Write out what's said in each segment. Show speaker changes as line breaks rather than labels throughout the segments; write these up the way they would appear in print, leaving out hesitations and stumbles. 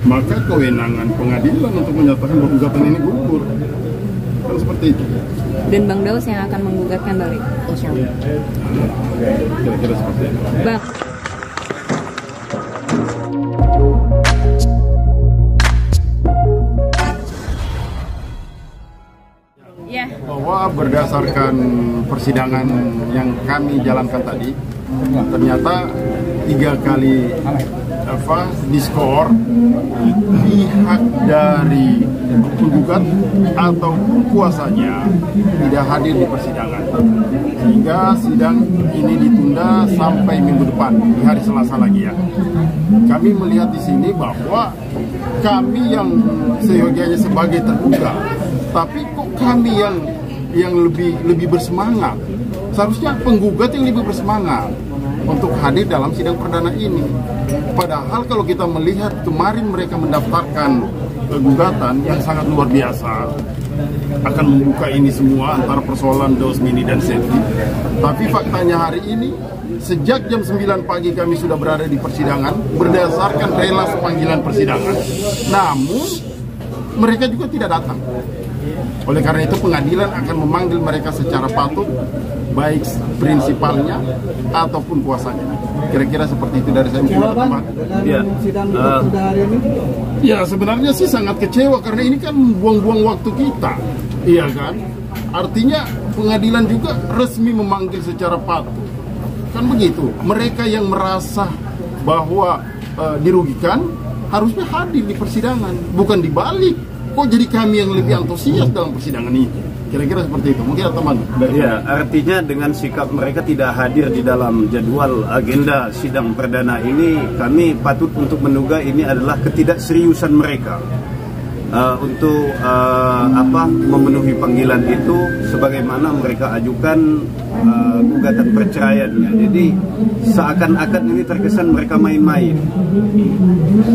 maka kewenangan pengadilan untuk menyatakan bahwa gugatan ini gugur. Kan seperti itu.
Dan Bang Daus yang akan menggugatkan balik, insya Allah.
Kira-kira seperti itu.
Bang.
Bahwa berdasarkan persidangan yang kami jalankan tadi, ternyata 3 kali diskor pihak dari penggugat ataupun kuasanya tidak hadir di persidangan, sehingga sidang ini ditunda sampai minggu depan di hari Selasa lagi ya. Kami melihat di sini bahwa kami yang seyogianya sebagai tergugat, tapi kok kami yang lebih bersemangat. Seharusnya penggugat yang lebih bersemangat untuk hadir dalam sidang perdana ini. Padahal kalau kita melihat kemarin mereka mendaftarkan gugatan yang sangat luar biasa, akan membuka ini semua antara persoalan Daus Mini dan Selvi. Tapi faktanya hari ini sejak jam 9 pagi kami sudah berada di persidangan berdasarkan relas panggilan persidangan. Namun mereka juga tidak datang. Oleh karena itu pengadilan akan memanggil mereka secara patut, baik prinsipalnya ataupun kuasanya. Kira-kira seperti itu dari saya. Ya, sebenarnya sih sangat kecewa karena ini kan buang-buang waktu kita, iya kan? Artinya pengadilan juga resmi memanggil secara patut, kan begitu. Mereka yang merasa bahwa dirugikan harusnya hadir di persidangan, bukan dibalik. Kok jadi kami yang lebih antusias dalam persidangan ini? Kira-kira seperti itu. Mungkin teman.
Ya, artinya dengan sikap mereka tidak hadir di dalam jadwal agenda sidang perdana ini, kami patut untuk menduga ini adalah ketidakseriusan mereka untuk memenuhi panggilan itu sebagaimana mereka ajukan gugatan perceraiannya. Jadi seakan-akan ini terkesan mereka main-main.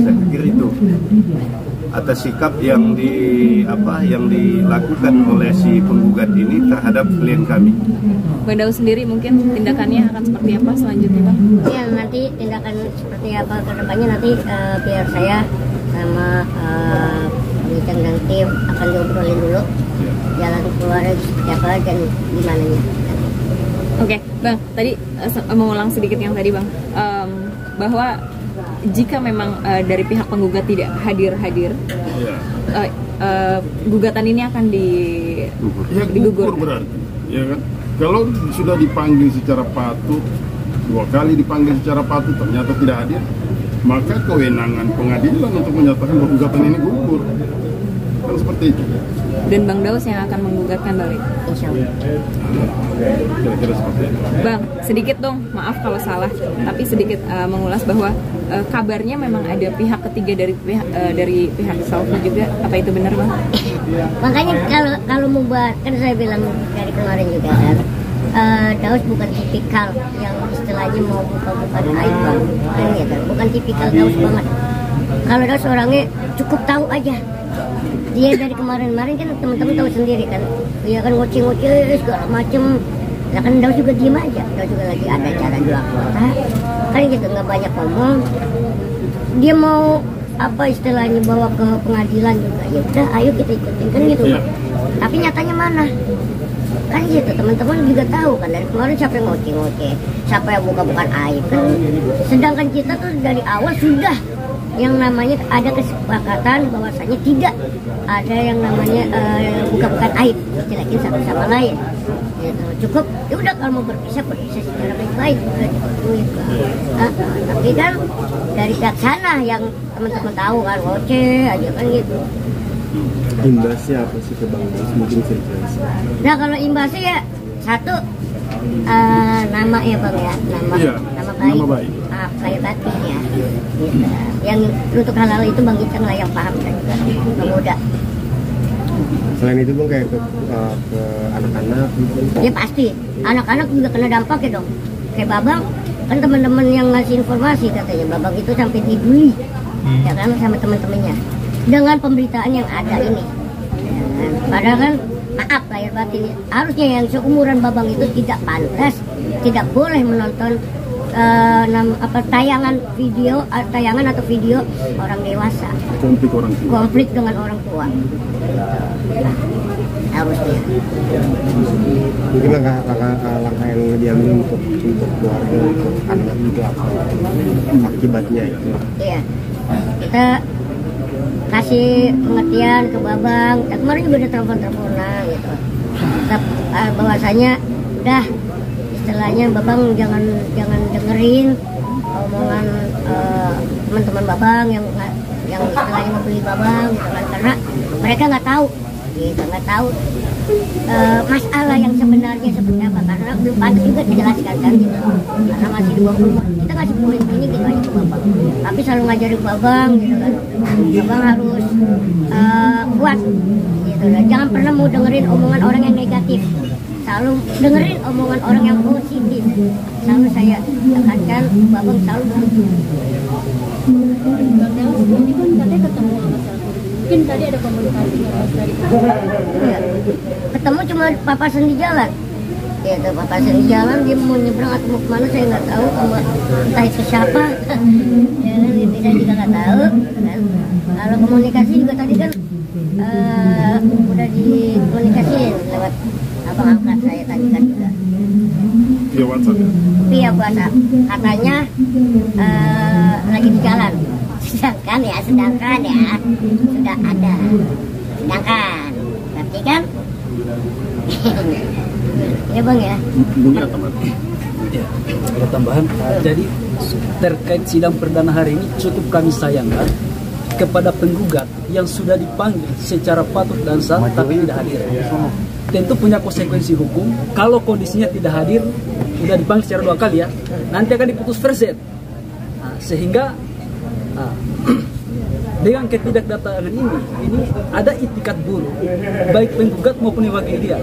Saya pikir itu atas sikap yang dilakukan oleh si penggugat ini terhadap klien kami.
Bang Daus sendiri mungkin tindakannya akan seperti apa selanjutnya, Bang?
Ya, nanti tindakan seperti apa ke depannya nanti biar saya sama Bang dan tim akan diobrolin dulu jalan keluarnya seperti apa dan gimana nya.
Oke, Bang, tadi mengulang sedikit yang tadi, Bang, bahwa jika memang dari pihak penggugat tidak hadir, gugatan ini akan digugur
berarti, ya kan? Kalau sudah dipanggil secara patut, 2 kali dipanggil secara patut ternyata tidak hadir, maka kewenangan pengadilan untuk menyatakan bahwa gugatan ini gugur. Kan seperti itu.
Dan Bang Daus yang akan menggugatkan balik, insya Allah.
Kira-kira seperti itu.
Bang, sedikit dong, maaf kalau salah, tapi sedikit mengulas bahwa kabarnya memang ada pihak ketiga dari pihak Selvi juga. Apa itu benar, Bang?
Makanya kalau membuat, kan saya bilang dari kemarin juga kan, Daus bukan tipikal yang istilahnya mau buka-buka aib, Bang. Kan gitu, bukan tipikal Daus banget. Kalau Daus orangnya cukup tahu aja. Dia dari kemarin-kemarin kan teman-teman tahu sendiri kan, dia kan ngoceh-ngoceh segala macem. Nah kan Daus juga diem aja, Daus juga lagi ada acara di luar kota, kan gitu nggak banyak ngomong. Dia mau apa istilahnya bawa ke pengadilan juga, ya udah ayo kita ikutin kan gitu. Tapi nyatanya mana? Kan gitu, teman-teman juga tahu kan dari kemarin siapa yang ngoceh-ngoceh, siapa yang buka-bukan aib kan. Sedangkan kita tuh dari awal sudah yang namanya ada kesepakatan bahwasanya tidak ada yang namanya bukan aib jelekin satu sama lain gitu. Cukup ya udah kalau mau berpisah secara baik-baik gitu. Tapi kan dari pihak sana yang teman-teman tahu kan ngoceh aja kan gitu.
Imbasnya apa sih ke Bang Daus? Mungkin cerita.
Nah kalau imbasnya ya satu nama ya Bang ya, nama baik. Lahir batin ya gitu. Yang untuk hal-hal itu Bang Icang lah yang paham dan juga pemuda.
Selain itu Bang kayak ke anak-anak mungkin?
Ya pasti, anak-anak juga kena dampaknya dong. Kayak Babang, kan teman-teman yang ngasih informasi katanya Babang itu sampai dibully ya kan sama teman-temannya dengan pemberitaan yang ada ini ya kan? Padahal kan maaf lahir batin harusnya yang seumuran Babang itu tidak pantas, tidak boleh menonton tayangan atau video orang dewasa, konflik dengan orang tua. Harusnya
mungkin langkah yang diambil untuk keluarga, untuk anak itu apa akibatnya itu?
Iya, kita kasih pengertian ke Babang. Kemarin juga ada telepon-teleponan gitu. Bahwasanya udah istilahnya Babang jangan dengerin omongan teman-teman Babang yang istilahnya membeli Babang gitu kan, karena mereka nggak tahu masalah yang sebenarnya seperti apa, karena belum pantas juga dijelaskan kan gitu, karena masih di bawah umur. Kita ngasih poin ini gitu aja ke Babang, tapi selalu ngajarin Babang gitu kan, Babang harus kuat gitu kan. Jangan pernah mau dengerin omongan orang yang negatif, selalu dengerin omongan orang yang positif. Selalu saya tekankan, Babang selalu begitu.
Ini kan katanya ketemu sama mungkin tadi ada komunikasi dari
ya, ketemu cuma papasan di jalan. Ya, papasan di jalan, dia mau nyebrang atau mau kemana saya nggak tahu, entah itu siapa. Ya, saya juga nggak tahu kan. Kalau komunikasi juga tadi kan udah dikomunikasiin lewat abang angkat saya tadi kan juga.
Via WhatsApp.
Via WhatsApp. Katanya lagi di jalan. Sedangkan ya sudah ada. Sedangkan, berarti kan? Ya Bang ya.
Ya, ada tambahan. Jadi terkait sidang perdana hari ini cukup kami sayangkan kepada penggugat yang sudah dipanggil secara patut dan sah tapi tidak hadir. Tentu punya konsekuensi hukum. Kalau kondisinya tidak hadir, sudah dipanggil secara 2 kali ya, nanti akan diputus verset. Sehingga dengan ketidakdatangan ini ada itikat buruk baik penggugat maupun yang wakil dia.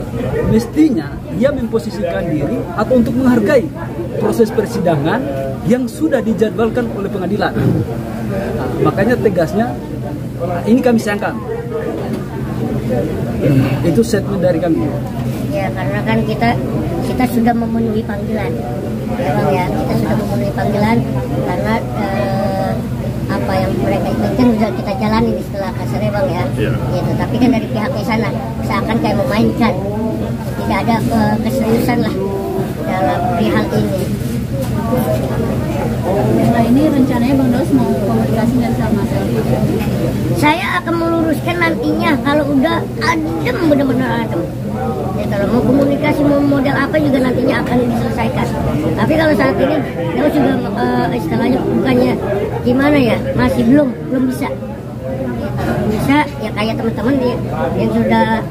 Mestinya dia memposisikan diri atau untuk menghargai proses persidangan yang sudah dijadwalkan oleh pengadilan. Makanya tegasnya ini kami sayangkan. Itu statement dari kami.
Ya, karena kan kita sudah memenuhi panggilan. Ya Bang ya, kita sudah memenuhi panggilan karena apa yang mereka inginkan sudah kita jalani setelah kasarnya Bang ya. Gitu. Tapi kan dari pihaknya sana seakan kayak memainkan, tidak ada keseriusan lah dalam perihal ini.
Nah, ini rencananya Bang Daus mau komunikasi dan sama
Saya akan meluruskan nantinya kalau udah adem, benar-benar adem. Ya, kalau mau komunikasi mau model apa juga nantinya akan diselesaikan. Tapi kalau saat ini Daus juga istilahnya bukannya gimana ya, masih belum bisa. Ya, bisa ya kayak teman-teman yang sudah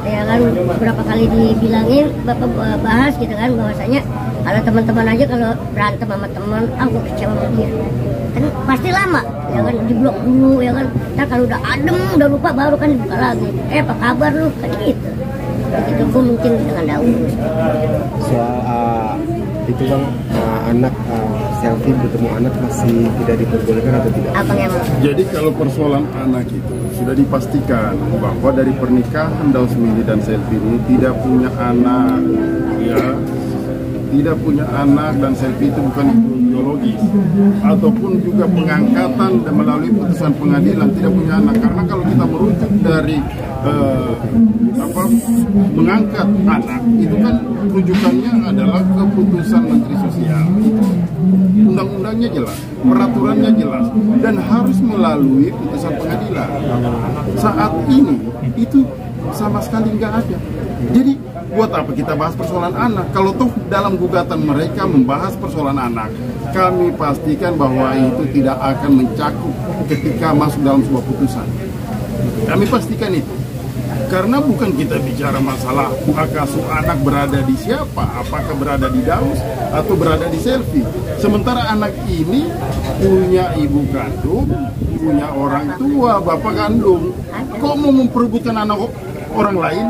ya kan beberapa kali dibilangin Bapak bahas gitu kan, bahwasanya kalau teman-teman aja kalau berantem sama teman, aku kecewa sama dia kan pasti lama ya kan, diblok dulu ya kan, ntar kalau udah adem udah lupa baru kan dibuka lagi, apa kabar lu kan gitu. Begitu pun mungkin dengan Daus.
Soal itu Bang, anak selfie bertemu anak masih tidak diperbolehkan atau tidak?
Abang yang
Jadi kalau persoalan anak itu sudah dipastikan bahwa dari pernikahan Daus Mili dan Selfie ini tidak punya anak, ya, tidak punya anak, dan Selfie itu bukan biologis ataupun juga pengangkatan dan melalui putusan pengadilan tidak punya anak. Karena kalau kita merujuk dari mengangkat anak itu kan rujukannya adalah keputusan Menteri Sosial. Undang-undangnya jelas, peraturannya jelas, dan harus melalui putusan pengadilan. Saat ini itu sama sekali nggak ada. Jadi buat apa kita bahas persoalan anak? Kalau toh dalam gugatan mereka membahas persoalan anak, kami pastikan bahwa itu tidak akan mencakup ketika masuk dalam sebuah putusan. Kami pastikan itu. Karena bukan kita bicara masalah hak asuh anak berada di siapa, apakah berada di Daus atau berada di Selfie. Sementara anak ini punya ibu kandung, punya orang tua, bapak kandung. Kok mau memperebutkan anak orang lain?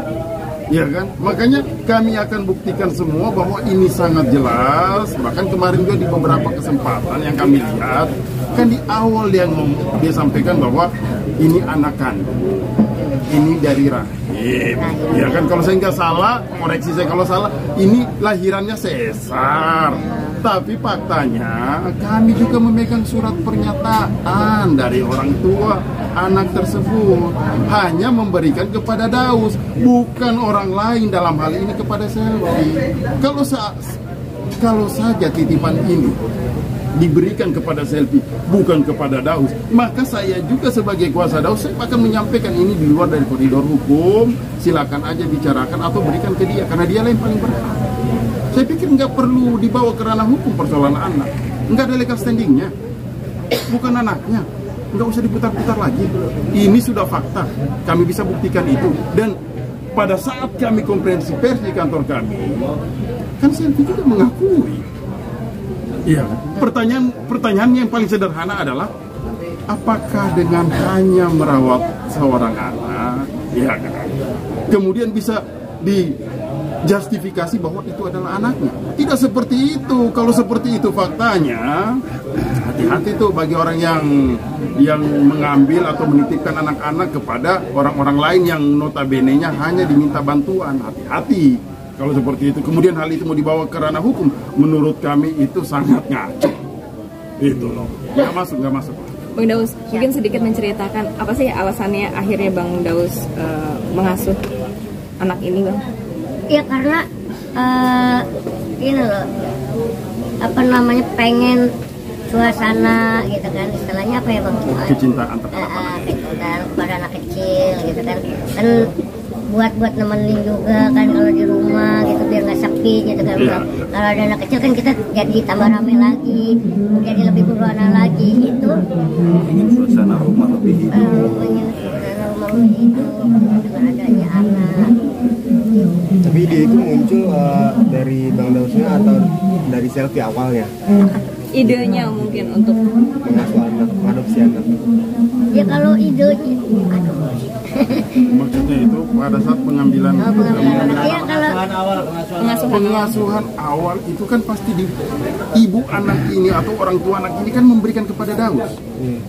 Ya kan? Makanya kami akan buktikan semua bahwa ini sangat jelas. Bahkan kemarin juga di beberapa kesempatan yang kami lihat, kan di awal dia sampaikan bahwa ini anak kandung, ini dari rahim. Ya kan, kalau saya nggak salah, koreksi saya kalau salah, ini lahirannya sesar. Tapi faktanya kami juga memegang surat pernyataan dari orang tua anak tersebut, hanya memberikan kepada Daus, bukan orang lain, dalam hal ini kepada Selvi. Kalau saja titipan ini diberikan kepada Selvi, bukan kepada Daus, maka saya juga sebagai kuasa Daus, saya akan menyampaikan ini di luar dari koridor hukum. Silakan aja bicarakan atau berikan ke dia, karena dia yang paling berhak. Saya pikir nggak perlu dibawa ke ranah hukum persoalan anak, nggak ada legal standingnya, bukan anaknya, nggak usah diputar-putar lagi. Ini sudah fakta, kami bisa buktikan itu. Dan pada saat kami konferensi pers di kantor kami, kan Selvi juga mengakui. Iya. Pertanyaannya yang paling sederhana adalah, apakah dengan hanya merawat seorang anak, ya kan, kemudian bisa dijustifikasi bahwa itu adalah anaknya? Tidak seperti itu. Kalau seperti itu faktanya, hati-hati tuh bagi orang yang mengambil atau menitipkan anak-anak kepada orang-orang lain yang notabene-nya hanya diminta bantuan. Hati-hati kalau seperti itu. Kemudian hal itu mau dibawa ke ranah hukum, menurut kami itu sangat ngaco. Itu loh, nggak masuk.
Bang Daus, mungkin sedikit menceritakan apa sih alasannya akhirnya Bang Daus mengasuh anak ini, Bang?
Ya karena ini loh, apa namanya, pengen suasana gitu kan, istilahnya apa ya Bang?
Kecintaan terhadap anak.
Kecintaan kepada anak kecil gitu kan buat nemenin juga kan kalau di rumah gitu, biar nggak sepi gitu kan. Kalau ada anak kecil kan kita jadi tambah rame lagi, jadi lebih berwarna lagi gitu.
Ingin suasana rumah lebih hidup.
Ingin suasana rumah lebih hidup dengan adanya anak.
Tapi ide itu muncul dari Bang Dausnya atau dari Selvi awalnya?
Idenya mungkin untuk
mengasuh anak, mengadopsi anak.
Ya kalau idenya,
Maksudnya itu pada saat pengambilan
ya kalau
pengasuhan awal itu kan pasti ibu anak ini atau orang tua anak ini kan memberikan kepada Daus.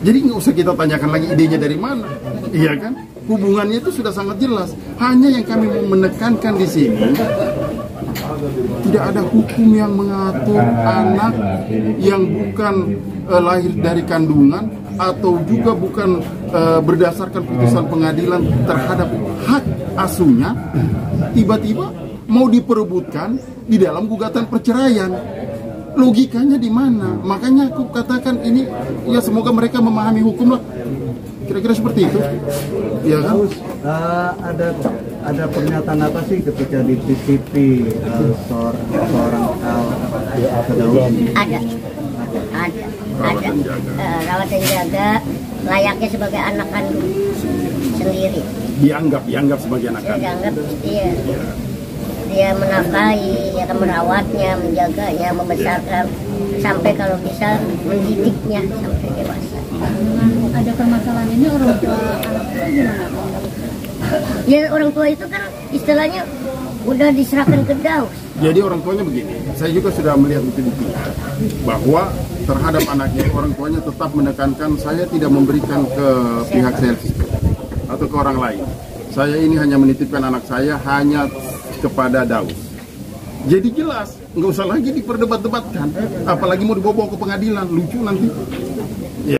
Jadi nggak usah kita tanyakan lagi idenya dari mana, iya kan? Hubungannya itu sudah sangat jelas. Hanya yang kami mau menekankan di sini, tidak ada hukum yang mengatur anak yang bukan lahir dari kandungan atau juga bukan berdasarkan putusan pengadilan terhadap hak asuhnya, tiba-tiba mau diperebutkan di dalam gugatan perceraian. Logikanya di mana? Makanya aku katakan ini, ya semoga mereka memahami hukum lah. Kira-kira seperti itu, ya kan?
Ada pernyataan apa sih ketika dititipi seorang
ada rawat dan jaga layaknya sebagai anak kandung sendiri.
Dianggap sebagai anak kandung.
Dianggap dia menafkahi, dia akan merawatnya, menjaganya, membesarkan sampai kalau bisa mendidiknya sampai dewasa.
Ada permasalahan ini orang tua anak itu gimana?
Ya orang tua itu kan istilahnya udah diserahkan ke Daus.
Jadi orang tuanya begini, saya juga sudah melihat bukti-bukti bahwa terhadap anaknya orang tuanya tetap menekankan, saya tidak memberikan ke pihak Selvi atau ke orang lain. Saya ini hanya menitipkan anak saya hanya kepada Daus. Jadi jelas, nggak usah lagi diperdebat-debatkan, apalagi mau dibawa ke pengadilan, lucu nanti.